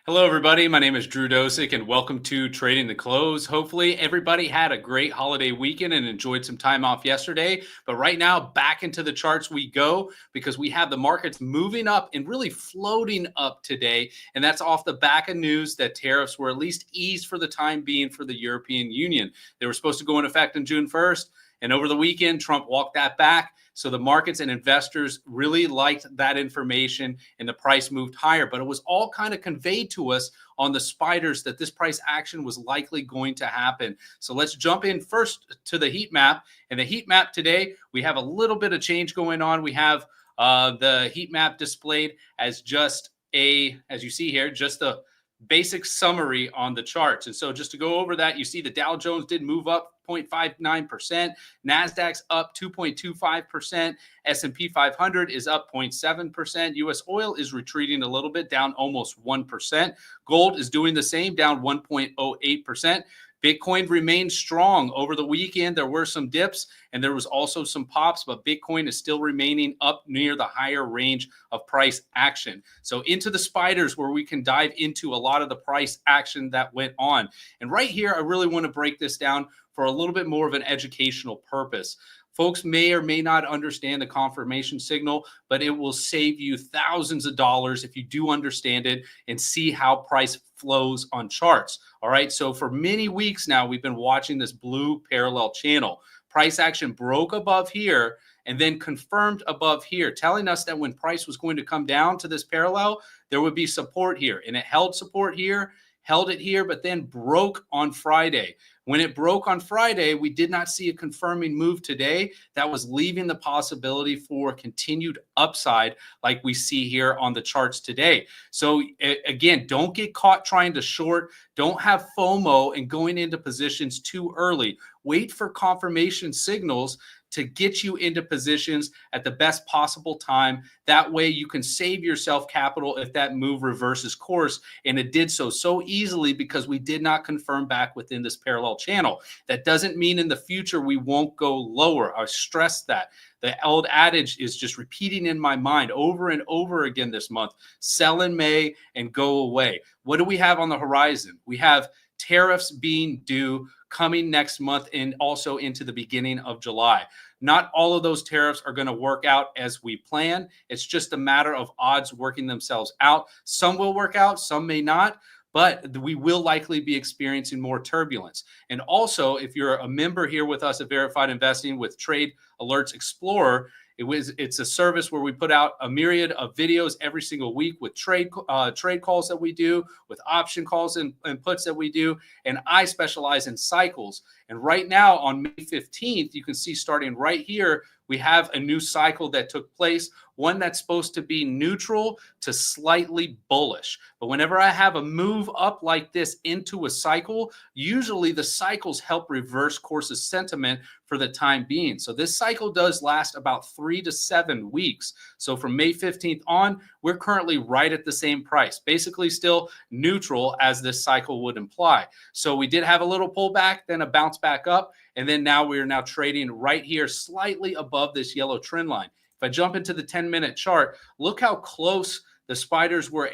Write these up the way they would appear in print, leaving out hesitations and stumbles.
Hello, everybody. My name is Drew Dosek, and welcome to Trading the Close. Hopefully, everybody had a great holiday weekend and enjoyed some time off yesterday. But right now, back into the charts we go because we have the markets moving up and really floating up today. And that's off the back of news that tariffs were at least eased for the time being for the European Union. They were supposed to go into effect on June 1st. And over the weekend, Trump walked that back. So the markets and investors really liked that information and the price moved higher. But it was all kind of conveyed to us on the spiders that this price action was likely going to happen. So let's jump in first to the heat map. And the heat map today, we have a little bit of change going on. We have the heat map displayed as just as you see here, just a basic summary on the charts. And so just to go over that, you see the Dow Jones did move up 0.59%, Nasdaq's up 2.25%, S&P 500 is up 0.7%, US oil is retreating a little bit, down almost 1%. Gold is doing the same, down 1.08%. Bitcoin remains strong. Over the weekend, there were some dips and there was also some pops, but Bitcoin is still remaining up near the higher range of price action. So into the spiders where we can dive into a lot of the price action that went on. And right here, I really want to break this down for a little bit more of an educational purpose. Folks may or may not understand the confirmation signal, but it will save you thousands of dollars if you do understand it and see how price flows on charts. All right. So for many weeks now, we've been watching this blue parallel channel. Price action broke above here and then confirmed above here, telling us that when price was going to come down to this parallel, there would be support here. And it held support here, held it here, but then broke on Friday. When it broke on Friday, we did not see a confirming move today. That was leaving the possibility for continued upside like we see here on the charts today. So again, don't get caught trying to short. Don't have FOMO and going into positions too early. Wait for confirmation signals to get you into positions at the best possible time. That way you can save yourself capital if that move reverses course. And it did so easily because we did not confirm back within this parallel channel. That doesn't mean in the future we won't go lower. I stress that. The old adage is just repeating in my mind over and over again this month. Sell in May and go away. What do we have on the horizon? We have tariffs being due coming next month and also into the beginning of July. Not all of those tariffs are going to work out as we plan. It's just a matter of odds working themselves out. Some will work out, some may not, but we will likely be experiencing more turbulence. And also, if you're a member here with us at Verified Investing with Trade Alerts Explorer, it's a service where we put out a myriad of videos every single week with trade calls that we do, with option calls and puts that we do. And I specialize in cycles. And right now on May 15th, you can see starting right here, we have a new cycle that took place, one that's supposed to be neutral to slightly bullish. But whenever I have a move up like this into a cycle, usually the cycles help reverse course of sentiment for the time being. So this cycle does last about 3 to 7 weeks. So from May 15th on, we're currently right at the same price, basically still neutral as this cycle would imply. So we did have a little pullback, then a bounce back up. And then now we are now trading right here slightly above this yellow trend line. If I jump into the 10-minute chart, look how close the spiders were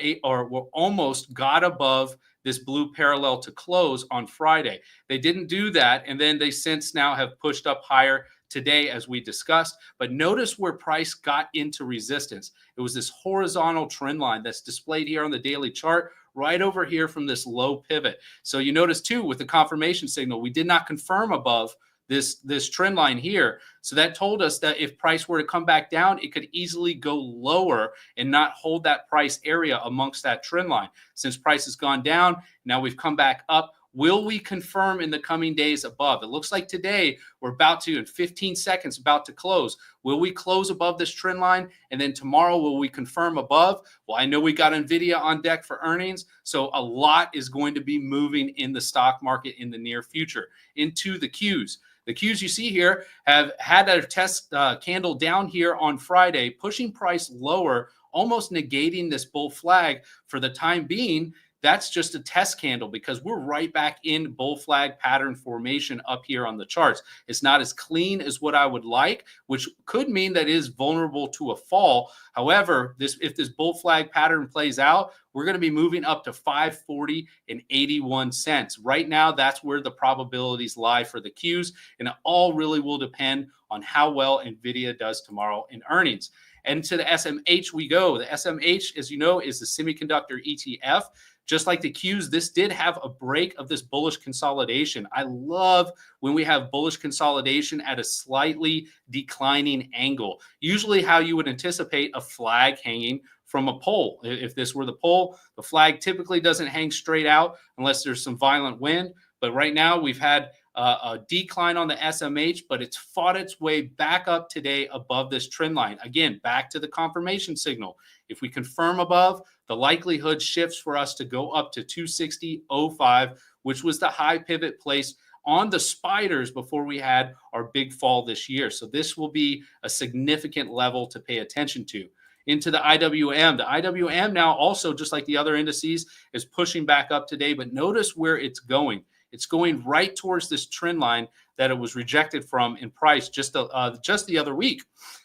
almost got above this blue parallel to close on Friday. They didn't do that, and then they since now have pushed up higher today as we discussed. But notice where price got into resistance. It was this horizontal trend line that's displayed here on the daily chart right over here from this low pivot. So you notice too with the confirmation signal, we did not confirm above this trend line here. So that told us that if price were to come back down, it could easily go lower and not hold that price area amongst that trend line. Since price has gone down, now we've come back up. Will we confirm in the coming days above? It looks like today we're about to, in 15 seconds, about to close. Will we close above this trend line? And then tomorrow, will we confirm above? Well, I know we got Nvidia on deck for earnings. So a lot is going to be moving in the stock market in the near future. Into the Qs. The Qs you see here have had their test candle down here on Friday, pushing price lower, almost negating this bull flag for the time being. that's just a test candle because we're right back in bull flag pattern formation up here on the charts. It's not as clean as what I would like, which could mean that it is vulnerable to a fall. However, if this bull flag pattern plays out, we're going to be moving up to 540 and 81 cents. Right now, that's where the probabilities lie for the Qs, and it all really will depend on how well Nvidia does tomorrow in earnings. And to the SMH we go. The SMH, as you know, is the semiconductor ETF. Just like the Qs, this did have a break of this bullish consolidation. I love when we have bullish consolidation at a slightly declining angle. Usually how you would anticipate a flag hanging from a pole. If this were the pole, the flag typically doesn't hang straight out unless there's some violent wind. But right now we've had a decline on the SMH, but it's fought its way back up today above this trend line. Again, back to the confirmation signal. If we confirm above, the likelihood shifts for us to go up to 260.05, which was the high pivot place on the spiders before we had our big fall this year. So this will be a significant level to pay attention to. Into the IWM. The IWM now also, just like the other indices, is pushing back up today, but notice where it's going. It's going right towards this trend line that it was rejected from in price just the other week.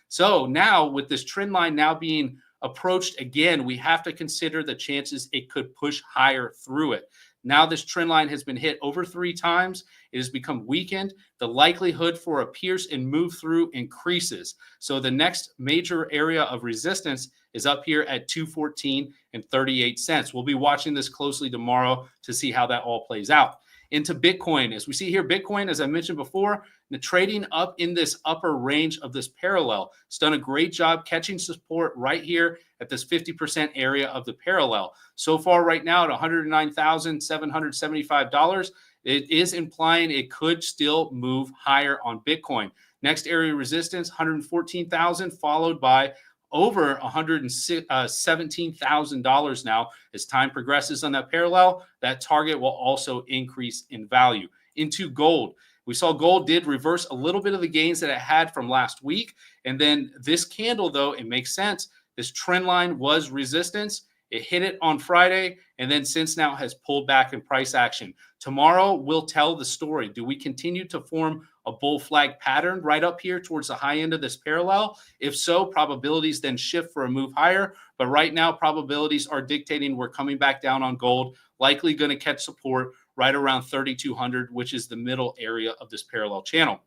So now with this trend line now being approached again, we have to consider the chances it could push higher through it. Now this trend line has been hit over 3 times. It has become weakened. The likelihood for a pierce and move through increases. So the next major area of resistance is up here at 214 and 38 cents. We'll be watching this closely tomorrow to see how that all plays out. Into Bitcoin, as we see here, Bitcoin, as I mentioned before, the trading up in this upper range of this parallel. It's done a great job catching support right here at this 50% area of the parallel. So far right now at $109,775, it is implying it could still move higher on Bitcoin. Next area of resistance, 114,000, followed by over $117,000 now. As time progresses on that parallel, that target will also increase in value. Into gold. We saw gold did reverse a little bit of the gains that it had from last week. And then this candle, though, it makes sense. This trend line was resistance. It hit it on Friday, and then since now has pulled back in price action. Tomorrow will tell the story. Do we continue to form a bull flag pattern right up here towards the high end of this parallel? If so, probabilities then shift for a move higher. But right now, probabilities are dictating we're coming back down on gold, likely going to catch support right around 3,200, which is the middle area of this parallel channel.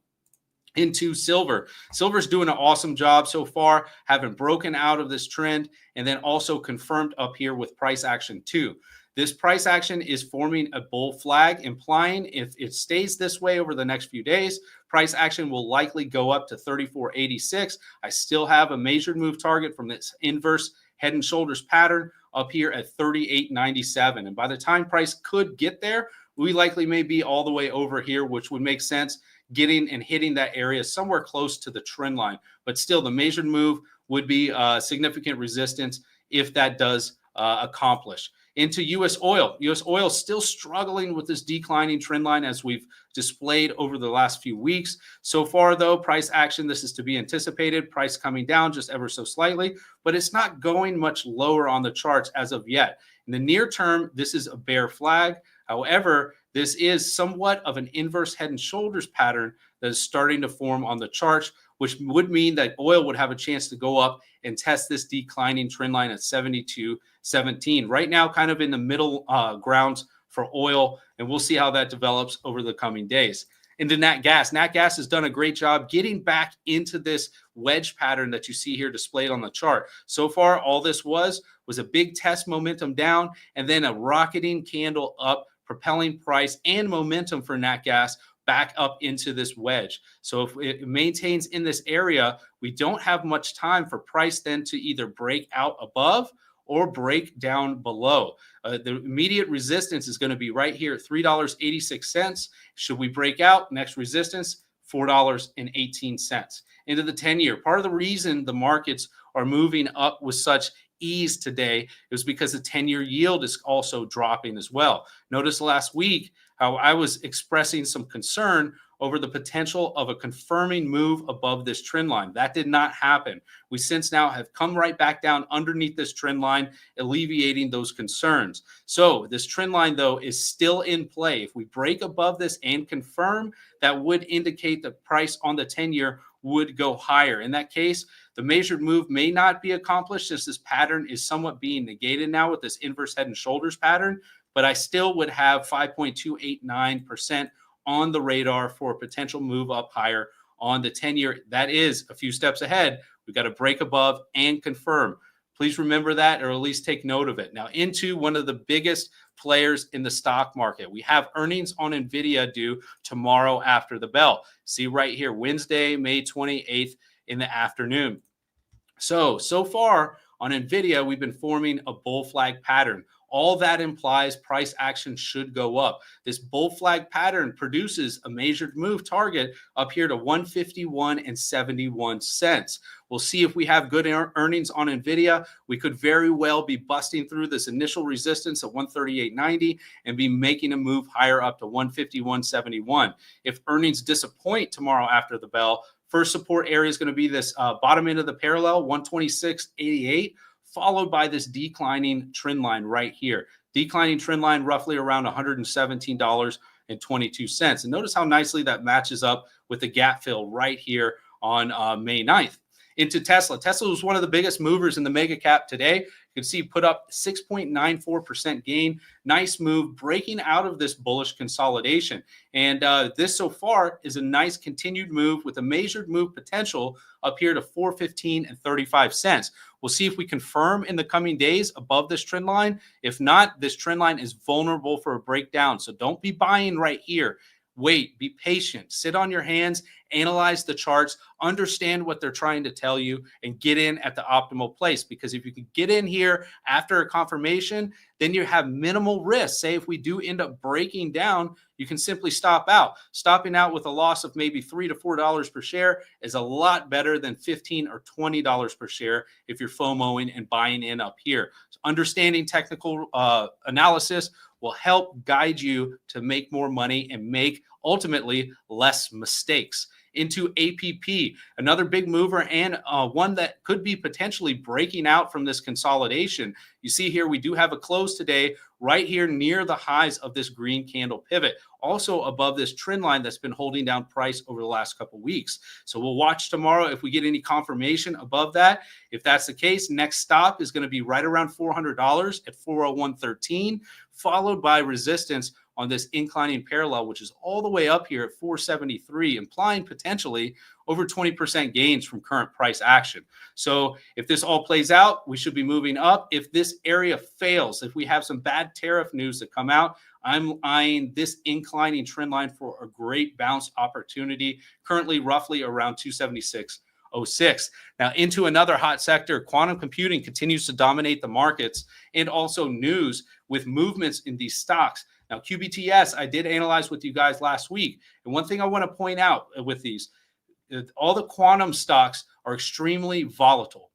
Into silver. Silver's doing an awesome job so far, having broken out of this trend and then also confirmed up here with price action too. This price action is forming a bull flag, implying if it stays this way over the next few days, price action will likely go up to 34.86. I still have a measured move target from this inverse head and shoulders pattern up here at 38.97. And by the time price could get there, we likely may be all the way over here, which would make sense, getting and hitting that area somewhere close to the trend line. But still, the measured move would be significant resistance if that does accomplish. Into U.S. oil. U.S. oil still struggling with this declining trend line as we've displayed over the last few weeks. So far, though, price action, this is to be anticipated. Price coming down just ever so slightly, but it's not going much lower on the charts as of yet. In the near term, this is a bear flag. However, this is somewhat of an inverse head and shoulders pattern that is starting to form on the charts, which would mean that oil would have a chance to go up and test this declining trend line at 72.17. Right now, kind of in the middle grounds for oil, and we'll see how that develops over the coming days. Into nat gas. Nat gas has done a great job getting back into this wedge pattern that you see here displayed on the chart. So far, all this was a big test momentum down and then a rocketing candle up, propelling price and momentum for nat gas back up into this wedge. So if it maintains in this area, we don't have much time for price then to either break out above or break down below. The immediate resistance is going to be right here at $3.86. Should we break out, next resistance, $4.18. Into the 10-year. Part of the reason the markets are moving up with such ease today is because the 10-year yield is also dropping as well. Notice last week, how I was expressing some concern over the potential of a confirming move above this trend line. That did not happen. We since now have come right back down underneath this trend line, alleviating those concerns. So this trend line, though, is still in play. If we break above this and confirm, that would indicate the price on the 10-year would go higher. In that case, the measured move may not be accomplished since this pattern is somewhat being negated now with this inverse head and shoulders pattern, but I still would have 5.289% on the radar for a potential move up higher on the 10-year. That is a few steps ahead. We've got to break above and confirm. Please remember that, or at least take note of it. Now, into one of the biggest players in the stock market. We have earnings on Nvidia due tomorrow after the bell. See right here, Wednesday, May 28th in the afternoon. So far on Nvidia, we've been forming a bull flag pattern. All that implies price action should go up. This bull flag pattern produces a measured move target up here to 151.71 cents. We'll see if we have good earnings on Nvidia. We could very well be busting through this initial resistance of 138.90 and be making a move higher up to 151.71. If earnings disappoint tomorrow after the bell, first support area is going to be this bottom end of the parallel, 126.88. Followed by this declining trend line right here. Declining trend line roughly around $117.22. And notice how nicely that matches up with the gap fill right here on May 9th. Into Tesla. Tesla was one of the biggest movers in the mega cap today. You can see put up 6.94% gain. Nice move, breaking out of this bullish consolidation. And this so far is a nice continued move with a measured move potential up here to 415.35 cents. We'll see if we confirm in the coming days above this trend line. If not, this trend line is vulnerable for a breakdown. So don't be buying right here. Wait, be patient, sit on your hands, analyze the charts, understand what they're trying to tell you, and get in at the optimal place. Because if you can get in here after a confirmation, then you have minimal risk. Say if we do end up breaking down, you can simply stop out. Stopping out with a loss of maybe $3 to $4 per share is a lot better than $15 or $20 per share if you're FOMOing and buying in up here. So understanding technical analysis will help guide you to make more money and make ultimately less mistakes. Into APP, another big mover and one that could be potentially breaking out from this consolidation. You see here, we do have a close today right here near the highs of this green candle pivot, also above this trend line that's been holding down price over the last couple of weeks. So we'll watch tomorrow if we get any confirmation above that. If that's the case, next stop is going to be right around $400 at 401.13, followed by resistance on this inclining parallel, which is all the way up here at 473, implying potentially over 20% gains from current price action. So if this all plays out, we should be moving up. If this area fails, if we have some bad tariff news that come out, I'm eyeing this inclining trend line for a great bounce opportunity, currently roughly around 276.06. Now into another hot sector, quantum computing continues to dominate the markets, and also news with movements in these stocks. Now, QBTS, I did analyze with you guys last week. And one thing I want to point out with these, all the quantum stocks are extremely volatile.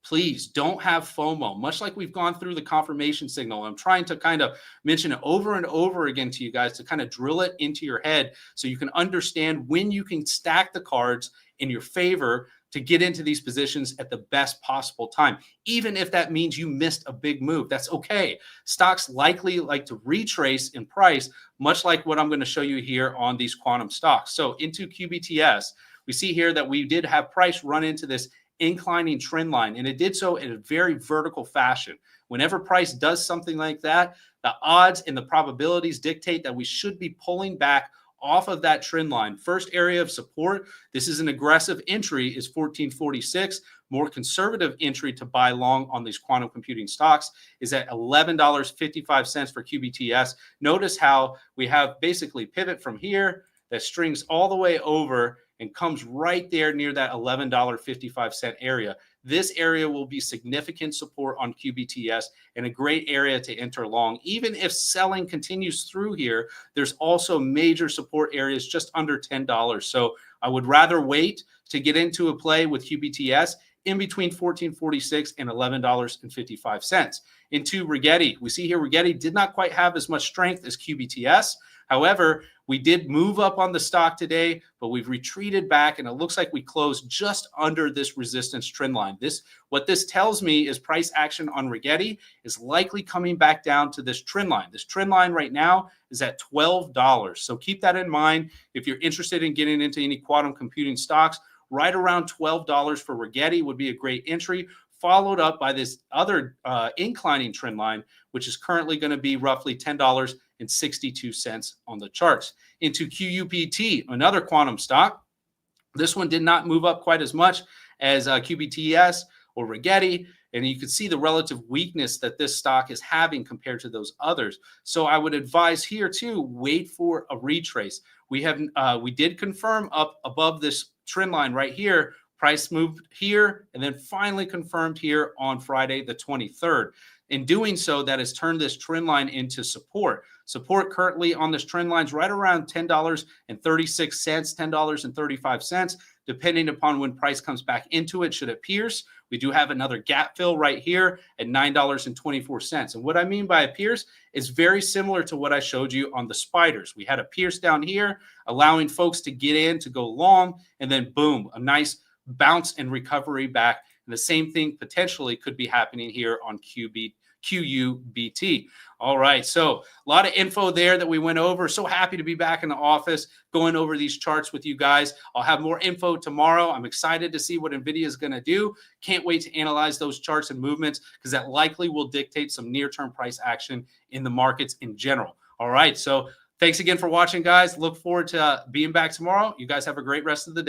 Please don't have FOMO, much like we've gone through the confirmation signal. I'm trying to kind of mention it over and over again to you guys to kind of drill it into your head so you can understand when you can stack the cards in your favor to get into these positions at the best possible time. Even if that means you missed a big move, that's okay. Stocks likely like to retrace in price, much like what I'm going to show you here on these quantum stocks. So into QBTS, we see here that we did have price run into this inclining trend line, and it did so in a very vertical fashion. Whenever price does something like that, the odds and the probabilities dictate that we should be pulling back off of that trend line. First area of support, this is an aggressive entry, is 1446. More conservative entry to buy long on these quantum computing stocks is at $11.55 for QBTS. Notice how we have basically pivot from here that strings all the way over and comes right there near that $11.55 area. This area will be significant support on QBTS and a great area to enter long. Even if selling continues through here, there's also major support areas just under $10. So I would rather wait to get into a play with QBTS in between $14.46 and $11.55. Into Rigetti, we see here Rigetti did not quite have as much strength as QBTS. However, we did move up on the stock today, but we've retreated back, and it looks like we closed just under this resistance trend line. What this tells me is price action on Rigetti is likely coming back down to this trend line. This trend line right now is at $12. So keep that in mind if you're interested in getting into any quantum computing stocks. Right around $12 for Rigetti would be a great entry, followed up by this other inclining trend line, which is currently going to be roughly $10.62 on the charts. Into QUBT, another quantum stock. This one did not move up quite as much as QBTS or Rigetti, and you can see the relative weakness that this stock is having compared to those others. So I would advise here too, wait for a retrace. We did confirm up above this trend line right here. Price moved here and then finally confirmed here on Friday the 23rd. In doing so, that has turned this trend line into support. Support currently on this trend line is right around $10.36, $10.35, depending upon when price comes back into it, should it pierce. We do have another gap fill right here at $9.24. And what I mean by a pierce is very similar to what I showed you on the spiders. We had a pierce down here, allowing folks to get in to go long, and then boom, a nice bounce and recovery back. And the same thing potentially could be happening here on QUBT. All right, so a lot of info there that we went over. So happy to be back in the office going over these charts with you guys. I'll have more info tomorrow. I'm excited to see what Nvidia is going to do. Can't wait to analyze those charts and movements, because that likely will dictate some near-term price action in the markets in general. All right, so thanks again for watching, guys. Look forward to being back tomorrow. You guys have a great rest of the day.